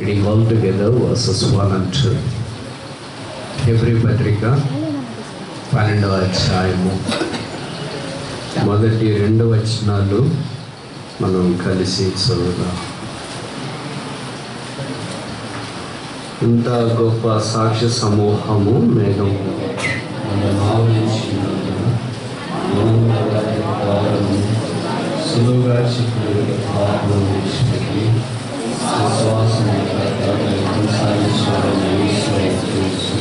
reading all together verses 1 and 2. Hebrew పత్రిక 12వ అధ్యాయము మొదటి 2 వచనాలు మనం కలిసి చదువుదాం. ఇంత గొప్ప సాక్ష్య సమూహము మేఘం సులువుగా చిక్కులు పాపం విడిచిపెట్టి విశ్వాసం కొనసాగించాలని తెలుసు.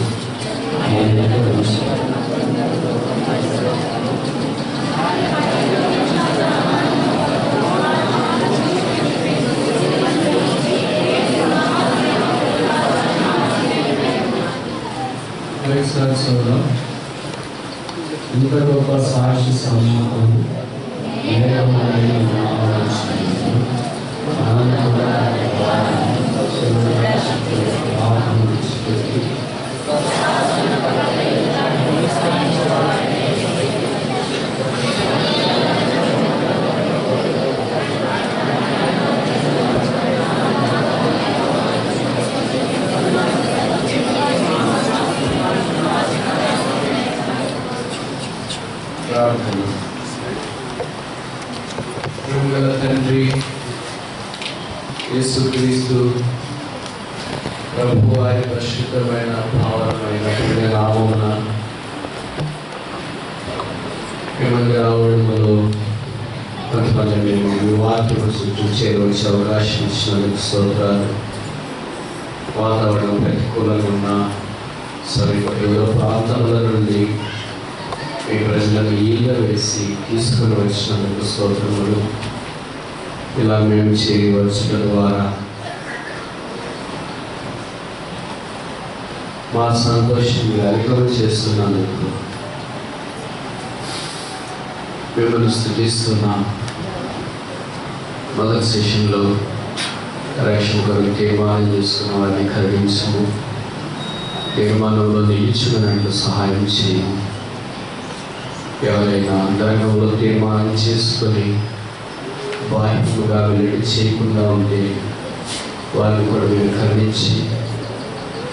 ఇంత గొప్ప సాక్షి సమూహం తండ్రి యేసుక్రీస్తు ప్రభు వారి పరిశుద్ధమైన భావనమైన నామమున మిమ్మల్ని రావడంలో కొంతమంది మేము వాక్యము చుట్టూ చేరవలసి అవకాశం ఇచ్చినందుకు స్తోత్రాలు. వాతావరణం ప్రతికూలంగా ఉన్న వివిధ ప్రాంతాల నుండి మీ ప్రజలను ఈళ్ళ వేసి తీసుకుని వచ్చినందుకు స్తోత్రములు. ఇలా మేము చేయవలసిన ద్వారా మా సంతోషాన్ని అధికం చేస్తున్నందుకు మిమ్మల్ని స్తుతిస్తున్నాం. మొదటి సెషన్లో రక్షణ కొరకు తీర్మానం చేసుకున్న వారిని కరుణించము, తీర్మానంలో నిలిచుకున్నట్లు సహాయం చేయము. ఎవరైనా అంతరంగంలో తీర్మానం చేసుకొని బాహ్యముగా వెల్లడి చేయకుండా ఉంటే వారిని కూడా మీరు కరుణించి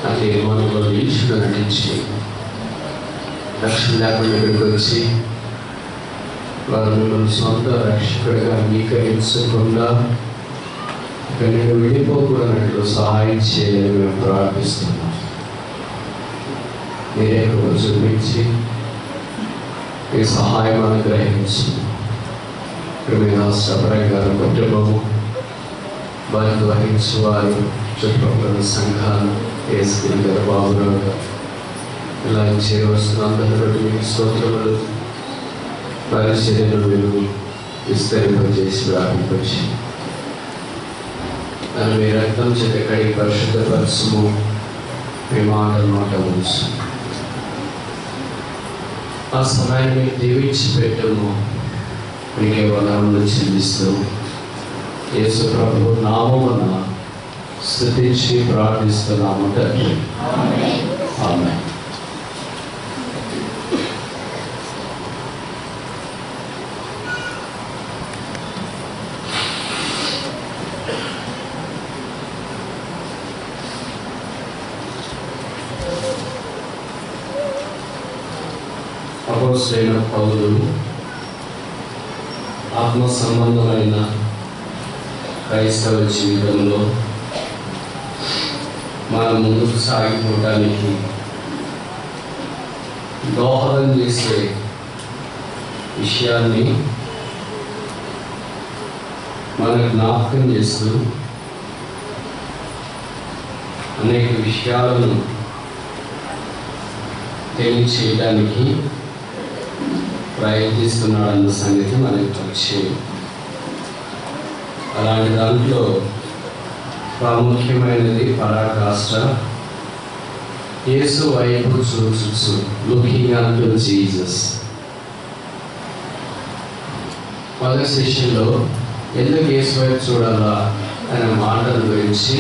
ఆ తీర్మానంలో నిలిచుగా నటించి రక్షణ లేకుండా ఇక్కడికి వచ్చి వారు మిమ్మల్ని సొంత రక్షకుడిగా అంగీకరించకుండా ఇక్కడ నేను వెళ్ళిపోకూడనట్లు సహాయం చేయాలని మేము ప్రార్థిస్తున్నాం. మీరే చూపించి ఈ సహాయం అనుగ్రహించి సపరంగారు కుటుంబము వారిని వహించి వారు చుట్టుపక్కల సంఘాలు వేసుకుని గారు బాబురావు ఇలా చేయవలసిన అందరూ మీకు స్తోత్రములు. వారి శరీరం మీరు విస్తరింపజేసి వ్యాపింపచి నన్ను మీ రక్తం చేత కడిగి పరిశుద్ధపరచము. మీ మాట ఉంచు. ఆ సమయాన్ని మీకు దీవించి పెట్టము. మీకే వదనములు చెల్లిస్తూ యేసు ప్రభు నామమున స్తుతించి ప్రార్థిస్తున్నాము తండ్రి. ఆమేన్. అపోస్తలుడైన పౌలు ఆత్మ సంబంధమైన క్రైస్తవ జీవితంలో మనం ముందుకు సాగిపోవడానికి దోహదం చేసే విషయాన్ని మన జ్ఞాపకం చేస్తూ అనేక విషయాలను తెలియచేయడానికి ప్రయత్నిస్తున్నాడన్న సంగతి మనకి పరిచయం. అలాంటి దాంట్లో ప్రాముఖ్యమైనది పరాకాష్ట, యేసు వైపు చూచు, లుకింగ్ అన్టు జీసస్. మొదటి సెషన్లో ఎందుకు యేసు వైపు చూడాలా అనే మాటల గురించి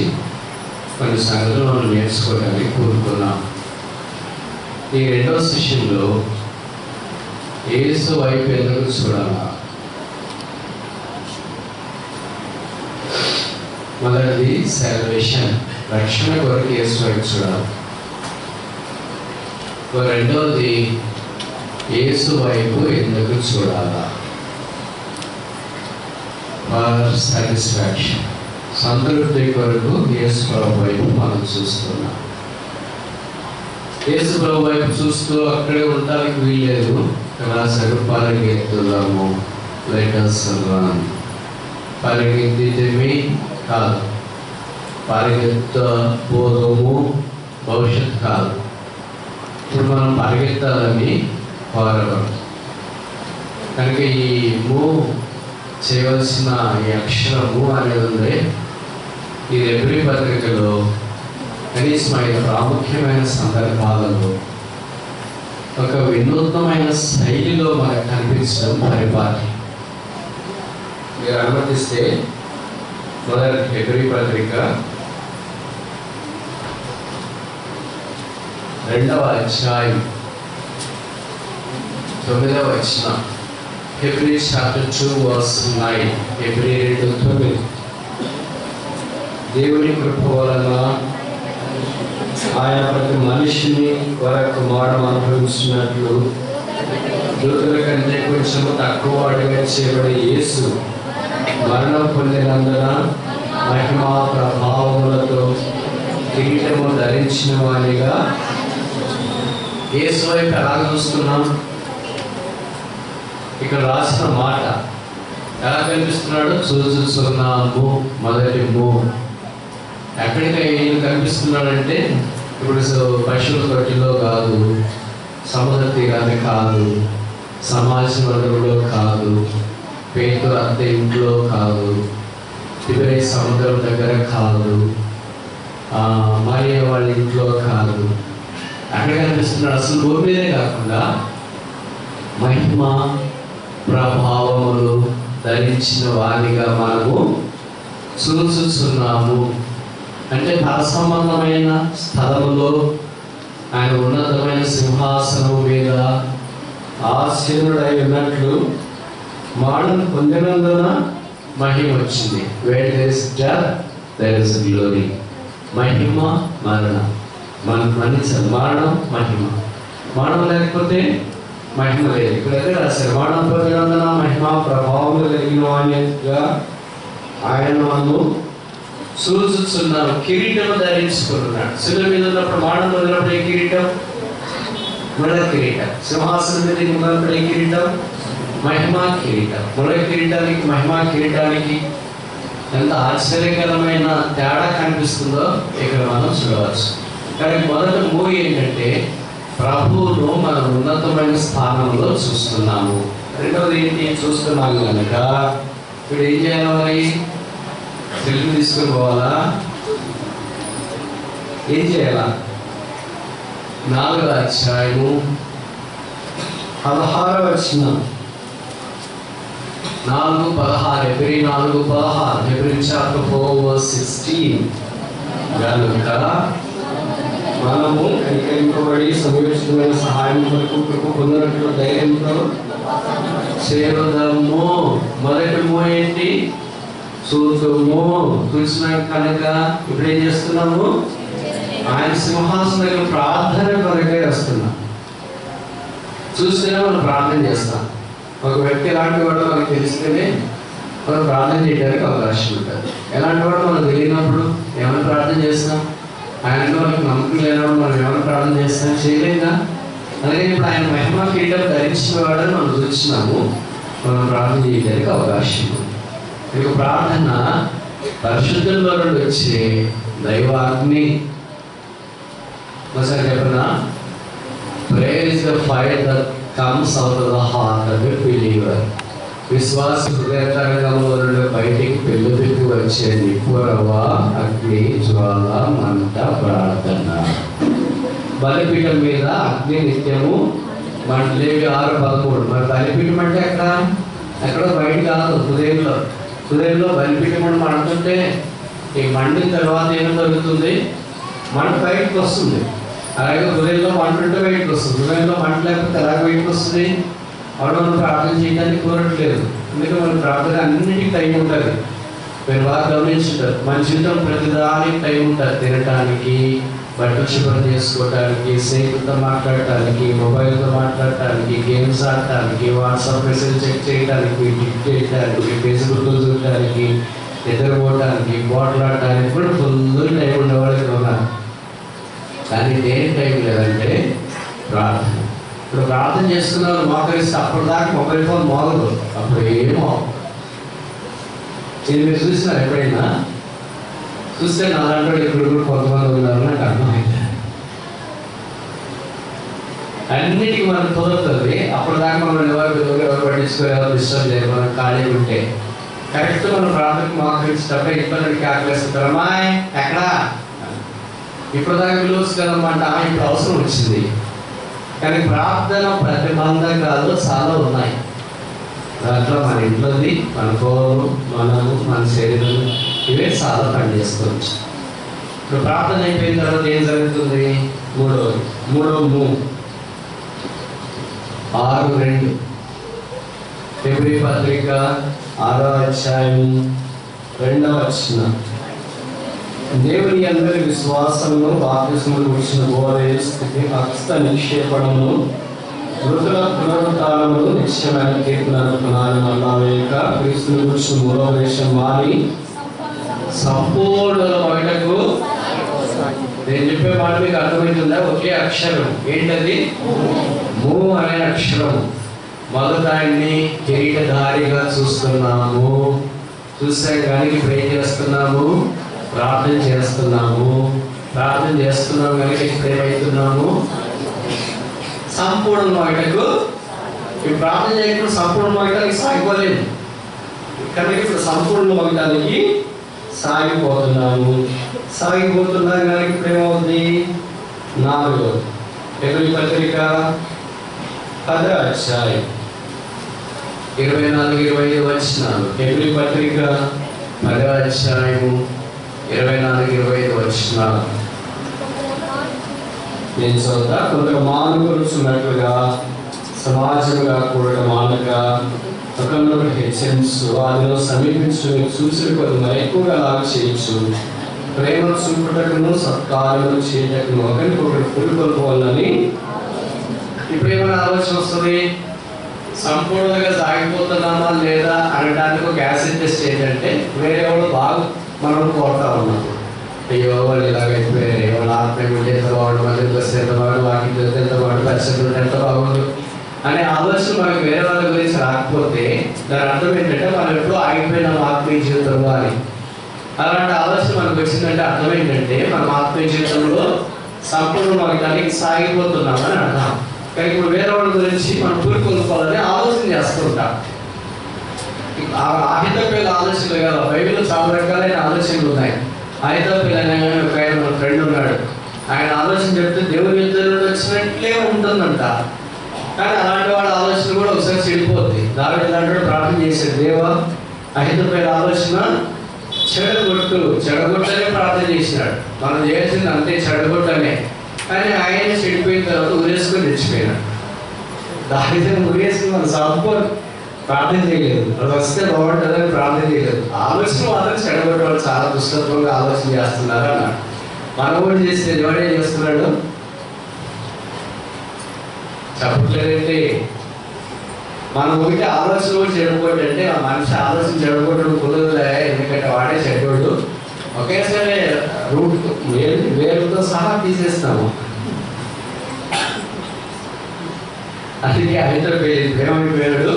కొన్ని సంగతులు మనం నేర్చుకోవడానికి కోరుకున్నాం. ఈ రెండవ సెషన్లో యేసు వైపు ఎందుకు చూడాలా, మొదటిది సాల్వేషన్ రక్షణ కొరకు యేసు వైపు చూడాలి. రెండవది, యేసు వైపు ఎందుకు చూడాలా? ఫర్ సాటిస్ఫాక్షన్, సంతృప్తి కొరకు యేసు ప్రభు వైపు మనం చూస్తున్నాం. యేసు ప్రభు వైపు చూస్తూ అక్కడే ఉండడానికి వీల్లేదు. రాశారు, పరిగెత్తుదాము, లెట్ us run. పరిగెత్తితేమి కాదు, పరిగెత్తబోధము భవిష్యత్తు కాదు. ఇప్పుడు మనం పరిగెత్తాలని ఫారెవర్. కనుక ఈ మూవ్ చేయవలసిన ఈ అక్షరము అనేది ఉంది. ఈ హెబ్రీ పత్రికలో కనీసం 5 ప్రాముఖ్యమైన సందర్భాలలో ఒక వినూత్నమైన శైలిలో మనకు కనిపించడం పరిపాటి. మీరు అనుమతిస్తే మొదటి హెబ్రీ పత్రిక 2వ అధ్యాయం 9వ వచనం. Hebrews chapter 2 verse 9. హెబ్రీ 2:9. దేవుని కృప వలన ఆయన ప్రతి మనిషిని కొరకు మరణం అనుభవించినట్లు దూతల కంటే కొంచెం తక్కువ వాడిగా చేయబడే యేసు మరణం పొందినందున మహిమా ప్రభావములతో కిరీటము ధరించిన వానిగా యేసు వైపు ఎలా చూస్తున్నాం? ఇక్కడ రాసిన మాట ఎలా కనిపిస్తున్నాడు? చూస్తున్నాము. మొదటి మూవ్ ఎక్కడికి ఈయన కనిపిస్తున్నాడంటే, ఇప్పుడు పశువుల తొట్టిలో కాదు, సముద్ర తీరాన్ని కాదు, సమాజ మందిరంలో కాదు, పేతురు అద్దె ఇంట్లో కాదు, తిబెరీ సముద్రం దగ్గర కాదు, మరియ వాళ్ళ ఇంట్లో కాదు. అక్కడ కనిపిస్తున్నాడు. అసలు భూమి మీదే కాకుండా మహిమ ప్రభావములు ధరించిన వారిగా మనము చూస్తున్నాము. అంటే పరసంబంధమైన స్థలములో ఆయన ఉన్నతమైన సింహాసనం మీద ఆసీనుడై ఉన్నట్లు మరణం పొందినందున మహిమ వచ్చింది. Where there is death there is glory. మహిమ మరణం, మరణించాలి. మరణం మహిమ, మరణం లేకపోతే మహిమ లేదు. ఇప్పుడైతే రాశారు, మరణం పొందినందున మహిమ ప్రభావం కలిగిన వానిగా ఆయన మనం చూస్తున్నాను. కిరీటము ధరించుకున్నాడు. శిలువ మీద ఉన్నప్పుడు మరణం పొందినప్పుడు ఏ కిరీటం? మృడ కిరీటం. సింహాసనం మీద ఉన్నప్పుడు ఏ కిరీటం? మహిమా కిరీటం. మృడ కిరీటానికి మహిమా కిరీటానికి ఎంత ఆశ్చర్యకరమైన తేడా కనిపిస్తుందో ఇక్కడ మనం చూడవచ్చు. కానీ మొదటి మూవీ ఏంటంటే, ప్రభువును మనం ఉన్నతమైన స్థానంలో చూస్తున్నాము. రెండవది ఏంటి? చూస్తున్నాము కనుక ఇప్పుడు ఏం చేయాలి? తెలుగు తీసుకొని పోవాలా? ఏం చేయాలా? 4వ అధ్యాయము 16వ వచనం. 4:16. హెబ్రీ 4:16. Hebrew chapter 4:16. కనుక మనము కనికరింపబడి సమయోచితమైన సహాయం కొరకు కృప పొందినట్లు ధైర్యంతో చేరుదాము. మొదటి మూ ఏంటి? చూద్దాము. చూసిన కనుక ఇప్పుడు ఏం చేస్తున్నాము? ఆయన సింహాసనం దగ్గర ప్రార్థన కొరకే వస్తున్నాం. చూస్తేనే మనం ప్రార్థన చేస్తాం. ఒక వ్యక్తి ఎలాంటి వాడో మనకు తెలిస్తేనే మనం ప్రార్థన చేయడానికి అవకాశం ఉంటుంది. ఎలాంటి వాడో మనకు తెలియనప్పుడు ఏమైనా ప్రార్థన చేస్తాం? ఆయనలో మనకు నమ్మకం లేనప్పుడు మనం ఏమైనా ప్రార్థన చేస్తాం? చేయలేదా? అలాగే ఇప్పుడు ఆయన మహిమ కిరీటం ధరించిన వాడని మనం చూస్తున్నాము. మనం ప్రార్థన చేయడానికి అవకాశం ఉంది. ఇక ప్రార్థన పరిశుద్ధంలో నుండి వచ్చే దైవాగ్ని. ఒకసారి చెప్పనా? Prayer is the fire that comes out of the heart of a believer. విశ్వాస హృదయతరంగంలో నుండి బయటికి పెళ్ళిపెట్టి వచ్చే నిప్పురవ, అగ్ని, జ్వాల, మంట, ప్రార్థన. బలిపీఠం మీద అగ్ని నిత్యము మంటలేవి 6:13. మరి బలిపీఠం అంటే ఎక్కడ బయట కాదు, హృదయంలో బలిపీఠం అని మంటుంటే ఈ మండిన తర్వాత ఏమో జరుగుతుంది? మంట బయటకు వస్తుంది. అలాగే హృదయంలో మంట ఉంటే బయటకు వస్తుంది. హృదయంలో మంట లేకపోతే ఎలాగ బయటకు వస్తుంది? అప్పుడు మనం ప్రార్థన చేయడానికి కోరట్లేదు. ఎందుకంటే మన ప్రార్థన అన్నిటికీ టైం ఉంటుంది. మీరు బాగా గమనించుంటారు, మన జీవితం ప్రతిదానికి టైం ఉంటుంది. తినటానికి, బట్టలు శుభ్రం చేసుకోవటానికి, స్నేహితులతో మాట్లాడటానికి, మొబైల్తో మాట్లాడటానికి, గేమ్స్ ఆడటానికి, వాట్సాప్ మెసేజ్ చెక్ చేయడానికి, టిక్ చేయడానికి, ఫేస్బుక్లో చూడటానికి, నిద్రపోవటానికి, పోట్లాడటానికి కూడా ఫుల్ టైం ఉండేవాళ్ళకి ఉన్నారు. కానీ దేని టైం లేదంటే ప్రార్థన. ఇప్పుడు ప్రార్థన చేసుకున్న వాళ్ళు మోకరిస్తే అప్పటిదాకా మొబైల్ ఫోన్ మోగదు, అప్పుడు ఏమో. ఇది మీరు చూసినారు ఎప్పుడైనా? చూస్తే నా దాంట్లో ఇప్పుడు కూడా కొంతమంది ఉన్నారు, నాకు అర్థమైంది. అన్నిటికీ మనకు కుదురుతుంది. అప్పటిదాకా మనం ఎవరు పట్టించుకోవాలి, ఎవరు డిస్టర్బ్ చేయాలి, మనం ఖాళీ ఉంటే. కరెక్ట్ మనం ప్రార్థనకు మోకరించేటప్పుడు ఇబ్బందికి ఆకలిస్తారు, అమ్మాయి ఎక్కడా ఇప్పుడు దాకా విలువస్ కదన్నమాట, ఇప్పుడు అవసరం వచ్చింది. కానీ ప్రార్థన ప్రతిబంధకాలు చాలా ఉన్నాయి. దాంట్లో మన ఇంట్లోది, మన కోరు, మనము, మన శరీరం, ఇవే చాలా పని చేసుకోవచ్చు. ఇప్పుడు ప్రార్థన అయిపోయిన తర్వాత ఏం జరుగుతుంది? మూడో 6:2 ఫిబ్రవరి పత్రిక 6వ అధ్యాయం 2వ వచనం. దేవుని అందరి విశ్వాసమును బాప్తిస్మమును గురించిన బోధయ స్థితి హస్త నిక్షేపణమును మృతుల పునరుత్థానమును నిశ్చయమైన తీర్పునకు పునాది మళ్ళా వేయక క్రీస్తుని గురించిన మూలోపదేశం మారి సంపూర్ణ బయటకు. నేను చెప్పే మాట మీకు అర్థమవుతుందా? ఒకే అక్షరం. ఏంటది? మూ అనే అక్షరం. మొదట ఆయన్ని కిరీటధారిగా చూస్తున్నాము. చూసాం కానీ ఇప్పుడు ఏం చేస్తున్నాము? ప్రార్థన చేస్తున్నాము. ప్రార్థన చేస్తున్నాము కనుక ఇప్పుడు ఏమవుతున్నాము? సంపూర్ణ బయటకు. ఈ ప్రార్థన చేయకుండా సంపూర్ణ బయటకి సాగిపోలేదు కనుక ఇప్పుడు సంపూర్ణ బయటానికి సాగిపోతున్నాం కనుక ఇప్పుడు ఏమవుతుంది? 4 ఫిబ్రవరి పత్రిక 10వ అధ్యాయం 24-25 వచనాలు. ఫిబ్రవరి పత్రిక 10వ అధ్యాయము 24-25 వచనాలు నేను చదువుతా. కొందరు మానుకొలుచున్నట్లుగా సమాజంగా కూడటం మానక ఒకరినొకరు హెచ్చరించు, వారిలో సమీపించు, చూసిన కొద్ది మరి ఎక్కువగా లాగా చేయొచ్చు. ప్రేమను చూపుటకును సత్కారములు చేయటకును ఒకరికొకరు పురుకొల్పోవాలని. ఇప్పుడు ఏమైనా ఆలోచన వస్తుంది? సంపూర్ణంగా సాగిపోతున్నామా లేదా అనడానికి ఒక యాసిడ్ టెస్ట్ ఏంటంటే, వేరే వాళ్ళు బాగా మనం కోరుతా ఉన్నాం. అయ్యో వాళ్ళు ఇలాగైపోయారు, వాళ్ళ ఆత్మీయ ఎంత బాగుండు, మళ్ళీ బస్సు ఎంత బాగుండు, వాకింగ్ చేస్తే ఎంత బాగుండు, పరిస్థితులు ఎంత బాగుండు అనే ఆలోచన మనకు వేరే వాళ్ళ గురించి రాకపోతే దాని అర్థం ఏంటంటే మనం ఎప్పుడూ ఆగిపోయినాం ఆత్మీయ జీవితంలో అని. అలాంటి ఆలోచన మనకు వచ్చిందంటే అర్థం ఏంటంటే మనం ఆత్మీయ జీవితంలో సంపూర్ణ మార్గానికి సాగిపోతున్నామని అర్థం. కానీ ఇప్పుడు వేరే వాళ్ళ గురించి మనం పూర్కొనుకోవాలని ఆలోచన చేస్తుంటాం. అహితోఫెల ఆలోచనలు కదా, బైబిల్లో చాలా రకాలైన ఆలోచనలు ఉన్నాయి. అహితోఫెల అనే ఒక ఆయన మన ఫ్రెండ్ ఉన్నాడు. ఆయన ఆలోచన చెప్తే దేవుని యుద్ధంలో వచ్చినట్లే ఉంటుందంట. కానీ అలాంటి వాళ్ళ ఆలోచన కూడా ఒకసారి చెడిపోద్ది. దావీదు ఇలాంటి ప్రార్థన చేశాడు, దేవా అహితోఫెల ఆలోచన చెడగొట్టనే ప్రార్థన చేసినాడు. మనం చేయాల్సింది అంతే, చెడగొట్టనే. కానీ ఆయన చెడిపోయిన తర్వాత ఉరేసుకొని తెచ్చిపోయినాడు. దావీదు ఉరేసుకుని మన సంపూర్ణ ప్రార్థన చేయలేదు. అది వస్తే బాగుంటుందని ప్రార్థన చేయలేదు. ఆలోచన మాత్రం చెడగొట్టే వాళ్ళు చాలా దుష్టత్వంగా ఆలోచన చేస్తున్నారు అన్నాడు. మనం కూడా చేస్తే ఎవడే చేస్తున్నాడు? చెప్పట్లేదంటే మనం ఒకటి ఆలోచన కూడా చెడగొట్టంటే ఆ మనిషి ఆలోచన చెడగొట్టడం కుదరలే, ఎందుకంటే వాడే చెడ్డోడు. ఒకేసారి రూట్ వేరుతో సహా తీసేస్తాము. అందుకే అహితోఫెలు ప్రేమైపోయాడు.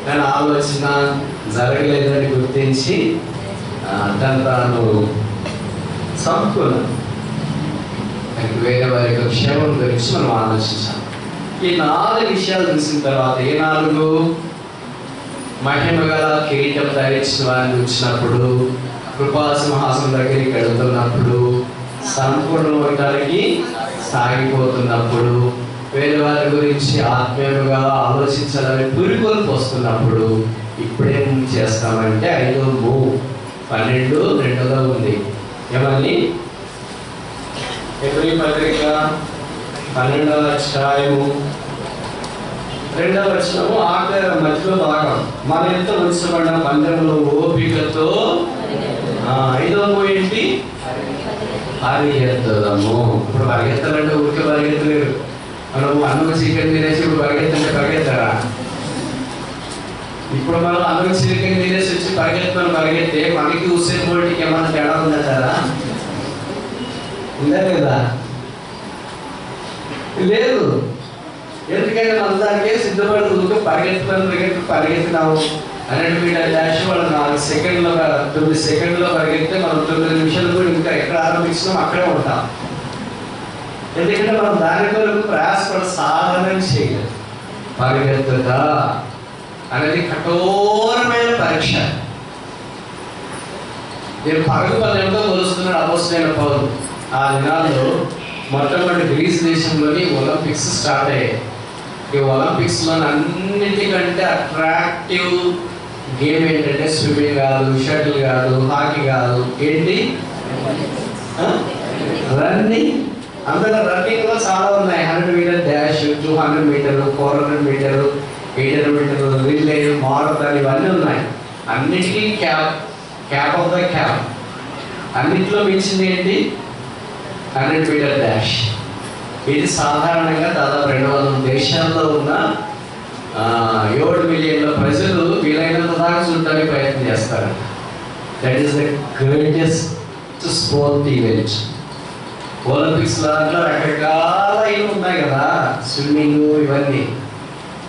కానీ ఆలోచన జరగలేదని గుర్తించి తాను చంపుకున్నాడు. వేరే వారి యొక్క క్షేమం గురించి మనం ఆలోచించాలి. ఈ 4 విషయాలు చూసిన తర్వాత ఏ 4? మహిమ గల కిరీటం ధరించిన వారిని వచ్చినప్పుడు, కృపా సింహాసనం దగ్గరికి వెళుతున్నప్పుడు, సంపూర్ణమవటానికి సాగిపోతున్నప్పుడు, వేరే వారి గురించి ఆత్మీయంగా ఆలోచించాలని పురికొల్పు వస్తున్నప్పుడు, ఇప్పుడేం చేస్తామంటే 5:12 ఉంది. ఏమని? ఫిబ్రవరి పత్రిక 12వ అధ్యాయము 2వ వచనము ఆఖరి మధ్యలో భాగం. మన ఎంత ఉంచబడిన పందెంలో ఓపికతో ఐదవ మూవ్ ఏంటి? పరిగెత్తదము. ఇప్పుడు పరిగెత్తాలంటే ఊరికే పరిగెత్తలేరు. మనం అన్నం చికెన్ తినేసి ఇప్పుడు పరిగెత్తంటే పరిగెత్తారా? ఇప్పుడు మనం అన్నం చికెన్ తినేసి వచ్చి పరిగెత్తే మనకి హుస్సేన్ బోల్ట్కి ఏమన్నా తేడా ఉందంటారా? ఉందా లేదా? లేదు. ఎందుకంటే మన దానికే సిద్ధపడుతూ పరిగెత్తున్నాము 100 మీటర్ డాష్ వాళ్ళు 4 సెకండ్లో 9 సెకండ్లో పరిగెత్తే మనం 9 నిమిషాలు కూడా ఇంకా ఎక్కడ ఆరంభించినాం అక్కడే ఉంటాం. ఎందుకంటే మనం దాని కొరకు ప్రయాసపడ సాధన చేయలేదు. పరిగెత్తుట అనేది కఠోరమైన పరీక్ష. నేను పరుగు పందెంతో కొలుస్తున్నాడు అపోస్తలుడైన పౌలు. ఆ దినాల్లో మొట్టమొదటి గ్రీస్ దేశంలోని ఒలింపిక్స్ స్టార్ట్ అయ్యాయి. ఈ ఒలింపిక్స్లో అన్నిటికంటే అట్రాక్టివ్ గేమ్ ఏంటంటే స్విమ్మింగ్ కాదు, షటిల్ కాదు, హాకీ కాదు, ఏంటి? రన్నింగ్. అందులో రన్నింగ్లో చాలా ఉన్నాయి. 100 మీటర్ డాష్, 200 మీటర్లు, 400 మీటర్లు, 800 మీటర్లు, రిలే, మారథాన్ ఇవన్నీ ఉన్నాయి. అన్నిటికీ క్యాప్ ఆఫ్ ద క్యాప్. అన్నింటిలో మించింది ఏంటి? 100 మీటర్ డాష్. ఇది సాధారణంగా దాదాపు 200 దేశాల్లో ఉన్న 7 మిలియన్ల ప్రజలు వీలైనంత దాకా చూడడానికి ప్రయత్నం చేస్తారు. That is the greatest sport event. Olympics దాంట్లో రకరకాల ఇవి ఉన్నాయి కదా, స్విమ్మింగ్ ఇవన్నీ,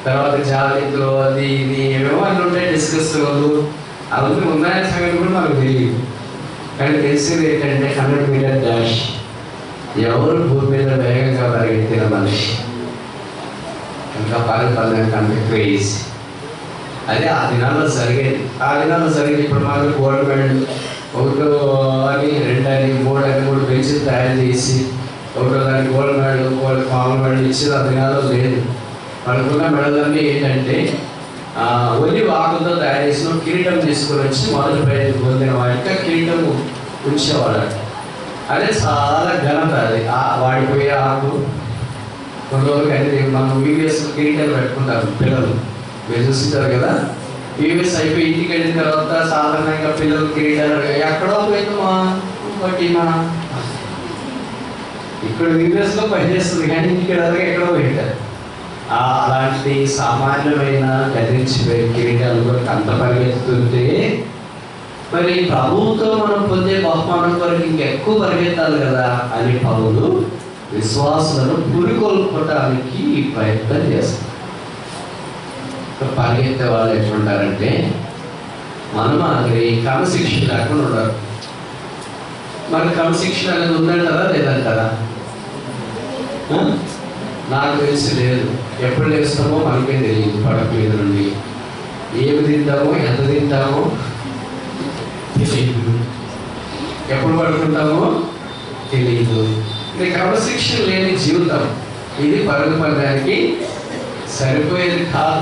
తర్వాత జావలిన్ త్రో, అది ఇది ఏమేమో అన్నీ ఉంటాయి, డిస్కస్ త్రోలు అవన్నీ ఉన్నాయని సంగతి కూడా మనకు తెలియదు. కానీ తెలిసింది ఏంటంటే 100 మీటర్ డాష్. ఎవరు భూమి మీద వేగంగా పరిగెత్తిన మనిషి ఇంకా పరిపాలన క్రేజ్. అదే ఆ దినాల్లో జరిగేది. ఇప్పుడు మాకు గోల్డ్ మెడల్ 1 అని 2 అని 3 అని 3 బెంచ్లు తయారు చేసి 1 దానికి గోల్డ్ మెడల్, మామూలు మెడల్ ఇచ్చేది ఆ దినాల్లో లేదు. మనకున్న మెడల్ అన్నీ ఏంటంటే ఒలి ఆకులతో తయారు చేసిన కిరీటం తీసుకొని వచ్చి మొదటి ప్రైజ్ పొందిన వాడికి కిరీటం ఉంచేవాడు. అదే చాలా ఘనత. అది వాడిపోయే ఆకు కొన్ని రోజులకి అయితే మనం వీడియోస్ కిరీటాలు పెట్టుకుంటారు పిల్లలు, మీరు చూస్తుంటారు కదా. వీడియోస్ అయిపోయి ఇంటికి వెళ్ళిన తర్వాత సాధారణంగా పిల్లలు కిరీటాలు ఎక్కడో పోయిందమ్మా ఇంకోటి ఇక్కడ వీడియోస్లో పనిచేస్తుంది కానీ ఇంటికి వెళ్ళాలి ఎక్కడో పోయింటారు. అలాంటి సామాన్యమైన గదించిపోయే కిరీటాలు కూడా అంత పరిగెత్తుతుంటే మరి ప్రభువుతో మనం పొందే బహుమానం కొరకు ఇంకెక్కువ పరిగెత్తాలి కదా అని పౌలు విశ్వాసులను పురికొల్పడానికి ప్రయత్నం చేస్తారు. పరిగెత్తే వాళ్ళు ఎట్లుంటారంటే మన మాదిరి క్రమశిక్షణ లేకుండా ఉండరు. మరి క్రమశిక్షణ అనేది ఉందంటారా లేదంటారా? నాకు తెలిసి లేదు. ఎప్పుడు లేస్తామో మనకే తెలియదు. పడక మీద నుండి ఏమి తింటామో, ఎంత తింటామో తెలియదు. ఎప్పుడు పడుకుంటామో తెలియదు. ఇది క్రమశిక్షణ లేని జీవితం. ఇది పరుగు పందానికి సరిపోయేది కాదు.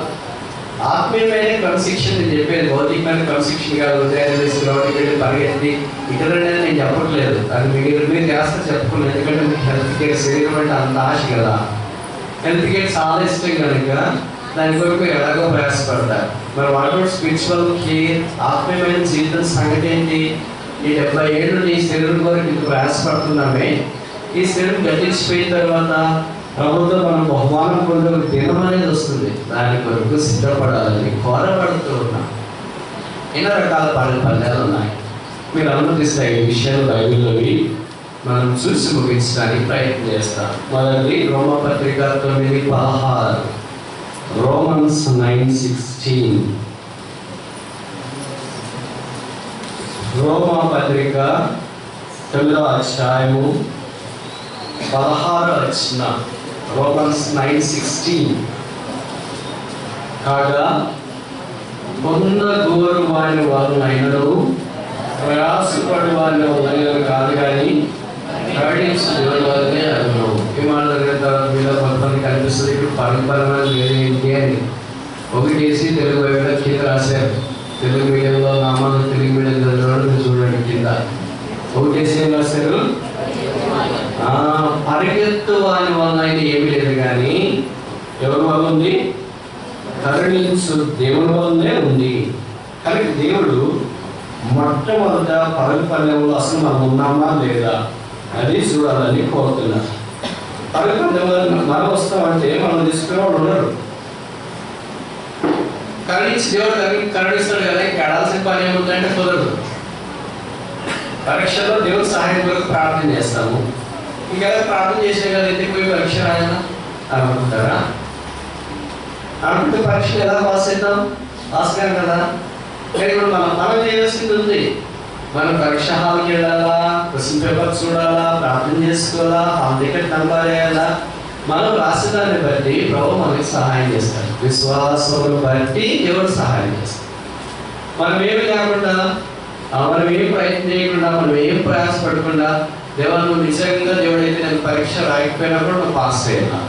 ఆత్మీయమైన క్రమశిక్షణ నేను చెప్పేది. భౌతికమైన క్రమశిక్షణ కాదు. ఉదయాన్నే వేసి రోడ్డుకి వెళ్ళి పరిగెత్తి ఇక్కడ నేను చెప్పట్లేదు. అది మీరు చేస్తే చెప్పుకున్నాను. ఎందుకంటే మీకు హెల్త్ కేర్ శరీరం అంటే అంత ఆశ కదా. హెల్త్ కేర్ చాలా ఇష్టం కనుక దాని కొరకు ఎలాగో ప్రయాసపడతారు. మరి వాట్ అబౌట్ స్పిరిచువల్ కేర్? ఆత్మీయమైన జీవితం సంగతి ఏంటి? ఈ 70 ఏళ్ళు నీ శరీరం కొరకు ఇంత ప్రయాసపడుతున్నామే. ఈ శరీరం గతించిపోయిన తర్వాత ప్రభుత్వం మనం బహుమానం పొందే దినం అనేది వస్తుంది. దాని కొరకు సిద్ధపడాలని కోరపడుతూ ఉన్నాం. ఎన్నో రకాల పనులు ఉన్నాయి. మీరు అనుమతిస్తే ఈ విషయాలు బైబిల్లోవి మనం చూసి ముగించడానికి ప్రయత్నం చేస్తాం. మొదటి రోమపత్రిక 9:16, రోమన్స్ 9:16. రోమపత్రిక 9వ అధ్యాయము 16వ వచనం. రోమన్స్ 9:16. కాగా పొందగోరు వారి వాళ్ళైనను ప్రయాసపడు వారిని వదలగలరు కాదు కానీ ప్రకటించిన దేవుని వల్లనే అను. ఈ మాట జరిగిన తర్వాత మీలో కొంతమంది కనిపిస్తుంది ఇప్పుడు పరంపరమైన వేరే ఏంటి అని. ఒకటేసి తెలుగు బైబిల్ కింద రాశారు. తెలుగు మీడియంలో నామాలు తెలుగు మీడియం చదివిన చూడండి కింద ఒకటేసి ఏం రాశారు? పరిగెత్తు వారి వల్ల అయితే ఏమీ లేదు కానీ ఎవరి వల్ల ఉంది? కరుణించు దేవుని వల్లనే ఉంది. కానీ దేవుడు మొట్టమొదట పరుగు పందెంలో అసలు మనం ఉన్నామా లేదా అది చూడాలని కోరుతున్నారు. పరుగు పందెంలో మనం వస్తామంటే మనం తీసుకునే వాళ్ళు ఉన్నారు. కరుణించి దేవుడు కరుణిస్తాడు కదా, ఇంకా ఆడాల్సిన పని ఏముందంటే కుదరదు. పరీక్షలో దేవుడు సహాయం కొరకు ప్రార్థన చేస్తాము. ఇంకా ప్రార్థన చేసే కదా ఎందుకు పోయి పరీక్ష రాయాలా అనుకుంటారా? అనుకుంటే పరీక్షలు ఎలా పాస్ అవుతాం? పాస్ కాదు కదా. కానీ ఇప్పుడు మనం చేయాల్సింది ఉంది. మనం పరీక్ష హాల్కి వెళ్ళాలా, క్వశ్చన్ పేపర్ చూడాలా, ప్రార్థన చేసుకోవాలా, హాల్ టికెట్ నంబర్ వేయాలా. మనం రాసేదాన్ని బట్టి ప్రభు మనకి సహాయం చేస్తాడు. విశ్వాసం బట్టి దేవుడు సహాయం చేస్తాడు. మనం ఏమి లేకుండా, మనం ఏం ప్రయత్నం చేయకుండా, మనం ఏం ప్రయాసపడకుండా, దేవా నువ్వు నిజంగా దేవుడైతే నేను పరీక్ష రాయకపోయినప్పుడు నువ్వు పాస్ అయ్యాను.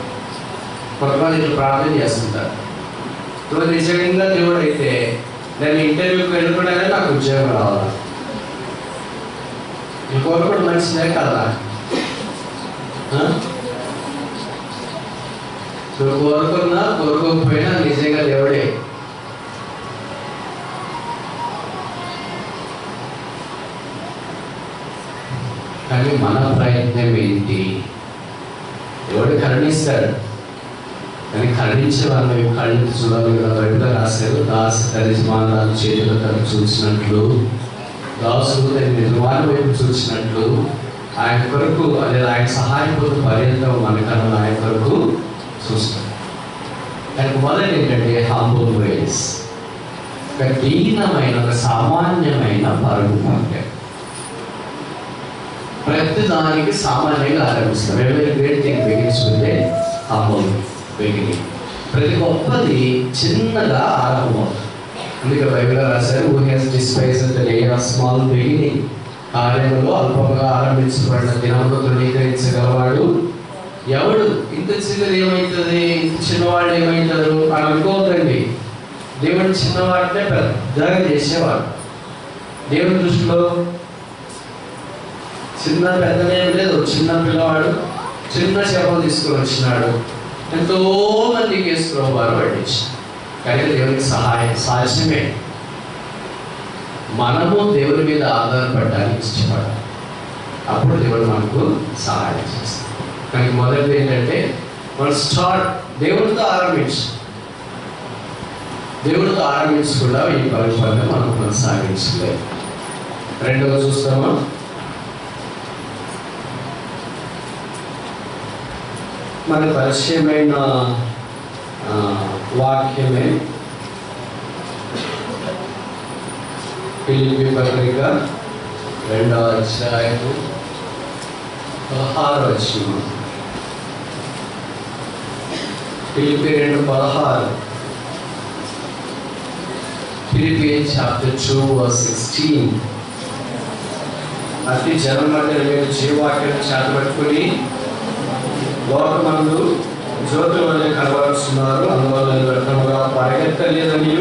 కొంతమంది ఇట్లా ప్రార్థన చేస్తుంటారు, నువ్వు నిజంగా దేవుడైతే నేను ఇంటర్వ్యూకి వెళ్ళకుండా నాకు ఉద్యోగం రావాలా. నీ కోరుకోవడం మంచిదే కదా. నువ్వు కోరుకున్నా కోరుకోకపోయినా నిజంగా దేవుడే. కానీ మన ప్రయత్నం ఏంటి? దేవుడు కరుణిస్తాడు, కానీ కరుణించే వాళ్ళ కళ్ళు చూడాలి కదా. బయట రాశారు, దాసు తన యజమానుల చేతుల తను చూసినట్లు, దాసుడు తన యజమాని వైపు చూసినట్లు ఆయన కొరకు లేదా ఆయన సహాయం కొరకు పర్యంతం మనకన్నా ఆయన కొరకు చూస్తాం. దానికి మొదటి ఏంటంటే హంబుల్ రేస్, ఒక దీనమైన ఒక సామాన్యమైన పరుగు పందెం. ప్రతి దానికి సామాన్యంగా ఆరంభిస్తాం. Every great thing begins with a humble beginning. ప్రతి గొప్పది చిన్నగా ఆరంభమవుతుంది. అందుకే బైబిల్లో రాశారు, who has despised the day of small beginning. కార్యములో అల్పంగా ఆరంభించబడిన దినంలో ధృవీకరించగలవాడు ఎవడు? ఇంత చిన్నది ఏమవుతుంది, ఇంత చిన్నవాళ్ళు ఏమవుతారు అని అనుకోవద్దండి. దేవుడు చిన్నవాడినే పెద్దగా చేసేవాడు. దేవుడి దృష్టిలో చిన్న పెద్దనేం లేదు. చిన్న పిల్లవాడు చిన్న చేపలు తీసుకొని వచ్చినాడు, ఎంతో మందికి వేసుకోవారు పట్టించి. కానీ దేవునికి సహాయం సాధ్యమే. మనము దేవుని మీద ఆధారపడడానికి ఇష్టపడాలి, అప్పుడు దేవుడు మనకు సహాయం చేస్తాడు. కానీ మొదటిది ఏంటంటే మనం దేవుడితో ఆరంభించకుండా ఈ పరిపాలన మనం కొనసాగించలేదు. రెండవ చూస్తామా, మన పరిచయమైన వాక్యమే ఫిలిప్పీ పత్రిక 2వ అధ్యాయము 16వ వచనం. ఫిలిప్పీ 2:16. Philippians chapter 2 verse 16. అతి జనం మధ్య మీరు జీవాక్యం చేతబట్టుకుని లోకమందు జ్యోతుల వలె కనబడుతున్నారు, అందువల్ల వ్యర్థముగా పరిగెత్తలేదని